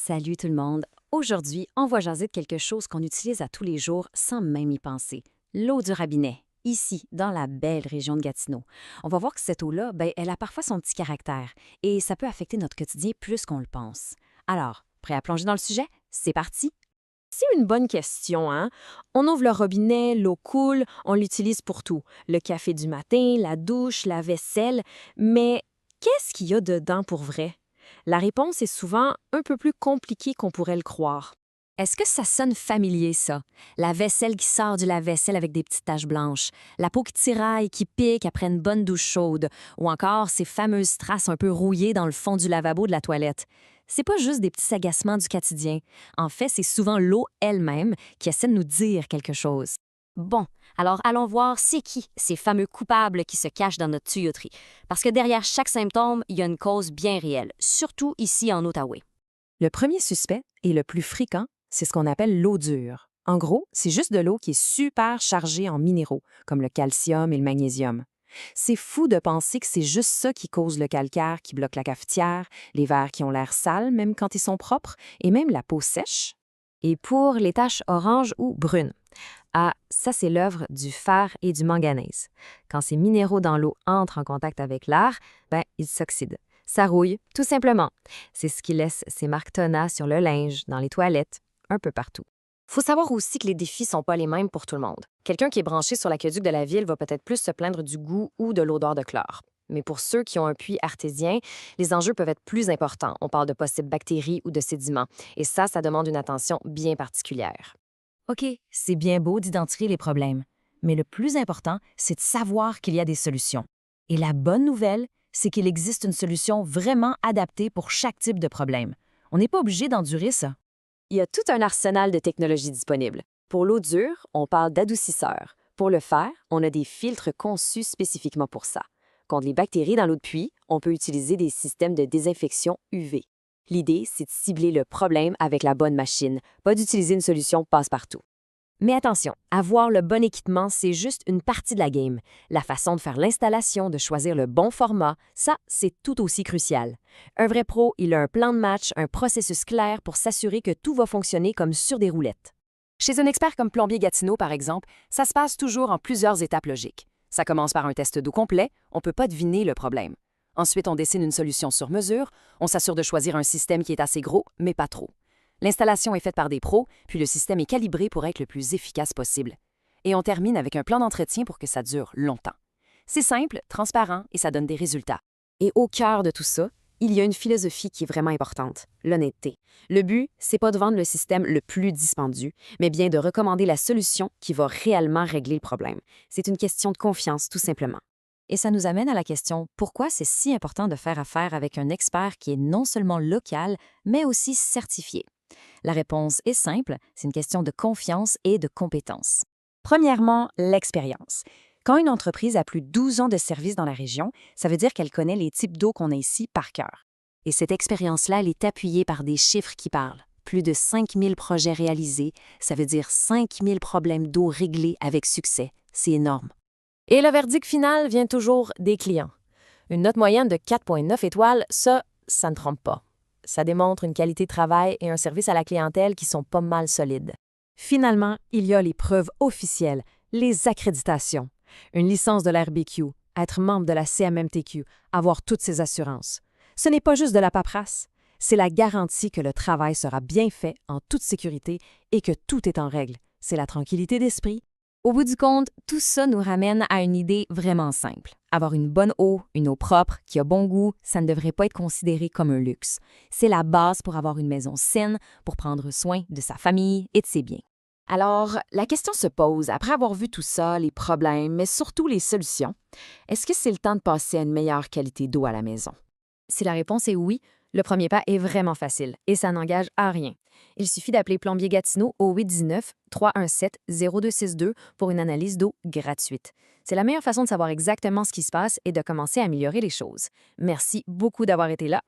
Salut tout le monde! Aujourd'hui, on va jaser de quelque chose qu'on utilise à tous les jours sans même y penser. L'eau du robinet, ici, dans la belle région de Gatineau. On va voir que cette eau-là, elle a parfois son petit caractère et ça peut affecter notre quotidien plus qu'on le pense. Alors, prêt à plonger dans le sujet? C'est parti! C'est une bonne question, hein? On ouvre le robinet, l'eau coule, on l'utilise pour tout. Le café du matin, la douche, la vaisselle. Mais qu'est-ce qu'il y a dedans pour vrai? La réponse est souvent un peu plus compliquée qu'on pourrait le croire. Est-ce que ça sonne familier, ça? La vaisselle qui sort du lave-vaisselle avec des petites taches blanches, la peau qui tiraille, qui pique après une bonne douche chaude, ou encore ces fameuses traces un peu rouillées dans le fond du lavabo de la toilette. C'est pas juste des petits agacements du quotidien. En fait, c'est souvent l'eau elle-même qui essaie de nous dire quelque chose. Bon, alors allons voir c'est qui ces fameux coupables qui se cachent dans notre tuyauterie. Parce que derrière chaque symptôme, il y a une cause bien réelle, surtout ici en Outaouais. Le premier suspect, et le plus fréquent, c'est ce qu'on appelle l'eau dure. En gros, c'est juste de l'eau qui est super chargée en minéraux, comme le calcium et le magnésium. C'est fou de penser que c'est juste ça qui cause le calcaire qui bloque la cafetière, les verres qui ont l'air sales même quand ils sont propres, et même la peau sèche. Et pour les taches oranges ou brunes, ça c'est l'œuvre du fer et du manganèse. Quand ces minéraux dans l'eau entrent en contact avec l'air, ils s'oxydent. Ça rouille, tout simplement. C'est ce qui laisse ces marques tenaces sur le linge, dans les toilettes, un peu partout. Faut savoir aussi que les défis sont pas les mêmes pour tout le monde. Quelqu'un qui est branché sur l'aqueduc de la ville va peut-être plus se plaindre du goût ou de l'odeur de chlore. Mais pour ceux qui ont un puits artésien, les enjeux peuvent être plus importants. On parle de possibles bactéries ou de sédiments. Et ça demande une attention bien particulière. OK, c'est bien beau d'identifier les problèmes, mais le plus important, c'est de savoir qu'il y a des solutions. Et la bonne nouvelle, c'est qu'il existe une solution vraiment adaptée pour chaque type de problème. On n'est pas obligé d'endurer ça. Il y a tout un arsenal de technologies disponibles. Pour l'eau dure, on parle d'adoucisseurs. Pour le fer, on a des filtres conçus spécifiquement pour ça. Contre les bactéries dans l'eau de puits, on peut utiliser des systèmes de désinfection UV. L'idée, c'est de cibler le problème avec la bonne machine, pas d'utiliser une solution passe-partout. Mais attention, avoir le bon équipement, c'est juste une partie de la game. La façon de faire l'installation, de choisir le bon format, ça, c'est tout aussi crucial. Un vrai pro, il a un plan de match, un processus clair pour s'assurer que tout va fonctionner comme sur des roulettes. Chez un expert comme Plombier Gatineau, par exemple, ça se passe toujours en plusieurs étapes logiques. Ça commence par un test d'eau complet, on ne peut pas deviner le problème. Ensuite, on dessine une solution sur mesure, on s'assure de choisir un système qui est assez gros, mais pas trop. L'installation est faite par des pros, puis le système est calibré pour être le plus efficace possible. Et on termine avec un plan d'entretien pour que ça dure longtemps. C'est simple, transparent et ça donne des résultats. Et au cœur de tout ça, il y a une philosophie qui est vraiment importante, l'honnêteté. Le but, c'est pas de vendre le système le plus dispendieux, mais bien de recommander la solution qui va réellement régler le problème. C'est une question de confiance, tout simplement. Et ça nous amène à la question pourquoi c'est si important de faire affaire avec un expert qui est non seulement local, mais aussi certifié. La réponse est simple, c'est une question de confiance et de compétence. Premièrement, l'expérience. Quand une entreprise a plus de 12 ans de service dans la région, ça veut dire qu'elle connaît les types d'eau qu'on a ici par cœur. Et cette expérience-là, elle est appuyée par des chiffres qui parlent. Plus de 5000 projets réalisés, ça veut dire 5000 problèmes d'eau réglés avec succès. C'est énorme. Et le verdict final vient toujours des clients. Une note moyenne de 4,9 étoiles, ça ne trompe pas. Ça démontre une qualité de travail et un service à la clientèle qui sont pas mal solides. Finalement, il y a les preuves officielles, les accréditations. Une licence de l'RBQ, être membre de la CMMTQ, avoir toutes ces assurances. Ce n'est pas juste de la paperasse, c'est la garantie que le travail sera bien fait en toute sécurité et que tout est en règle. C'est la tranquillité d'esprit. Au bout du compte, tout ça nous ramène à une idée vraiment simple. Avoir une bonne eau, une eau propre, qui a bon goût, ça ne devrait pas être considéré comme un luxe. C'est la base pour avoir une maison saine, pour prendre soin de sa famille et de ses biens. Alors, la question se pose, après avoir vu tout ça, les problèmes, mais surtout les solutions, est-ce que c'est le temps de passer à une meilleure qualité d'eau à la maison? Si la réponse est oui, le premier pas est vraiment facile et ça n'engage à rien. Il suffit d'appeler Plombier Gatineau au 819-317-0262 pour une analyse d'eau gratuite. C'est la meilleure façon de savoir exactement ce qui se passe et de commencer à améliorer les choses. Merci beaucoup d'avoir été là.